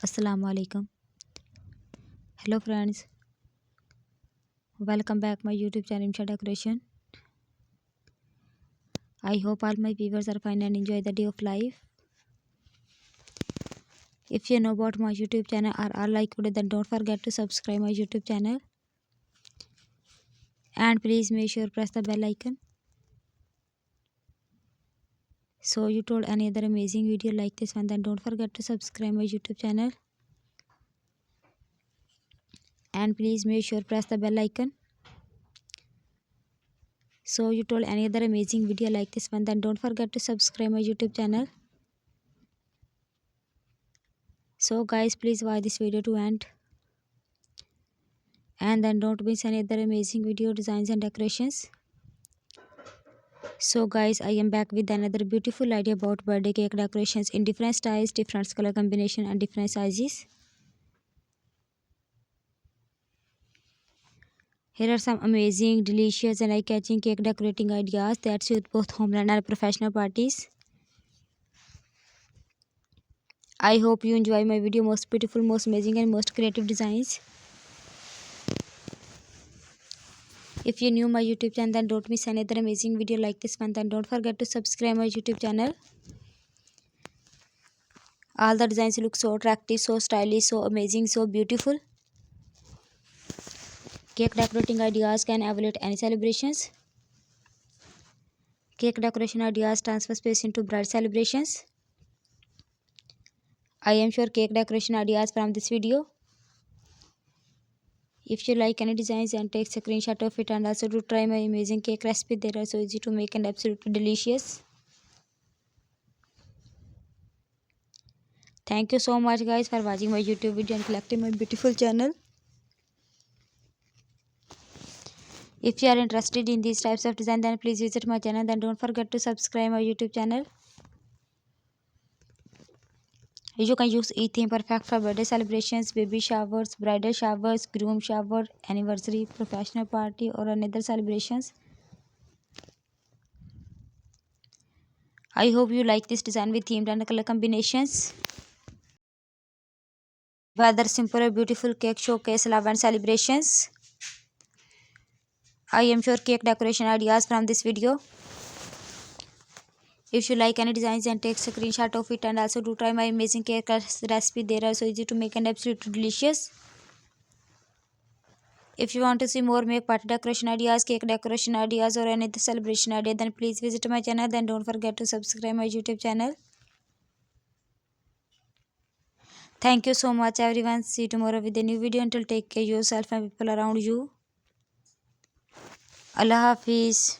Assalamu alaikum. Hello friends, welcome back my YouTube channel Rimsha Decoration. I hope all my viewers are fine and enjoy the day of life. If you know about my YouTube channel or are like today, then don't forget to subscribe my YouTube channel. And please make sure press the bell icon. So you told any other amazing video like this one, then don't forget to subscribe my YouTube channel. And please make sure press the bell icon. So you told any other amazing video like this one, then don't forget to subscribe my YouTube channel. So guys, please watch this video to end. And then don't miss any other amazing video designs and decorations. So guys, I am back with another beautiful idea about birthday cake decorations in different styles, different color combination and different sizes. Here are some amazing, delicious and eye-catching cake decorating ideas that suit both homeland and professional parties. I hope you enjoy my video. Most beautiful, most amazing and most creative designs. If you're new my YouTube channel, then don't miss another amazing video like this one. Then don't forget to subscribe my YouTube channel. All the designs look so attractive, so stylish, so amazing, so beautiful. Cake decorating ideas can evaluate any celebrations. Cake decoration ideas transfer space into bright celebrations. I am sure cake decoration ideas from this video. If you like any designs, and take a screenshot of it, and also to try my amazing cake recipe. They are so easy to make and absolutely delicious. Thank you so much guys for watching my YouTube video and collecting my beautiful channel. If you are interested in these types of design, then please visit my channel. Then don't forget to subscribe my YouTube channel. You can use each theme perfect for birthday celebrations, baby showers, bridal showers, groom shower, anniversary, professional party or another celebrations. I hope you like this design with themed and color combinations. Whether simple or beautiful cake showcase love and celebrations. I am sure cake decoration ideas from this video. If you like any designs, and take a screenshot of it, and also do try my amazing cake recipe. They are so easy to make and absolutely delicious. If you want to see more make party decoration ideas, cake decoration ideas or any other celebration idea, then please visit my channel. Then don't forget to subscribe my YouTube channel. Thank you so much everyone. See you tomorrow with a new video. Until take care yourself and people around you. Allah Hafiz.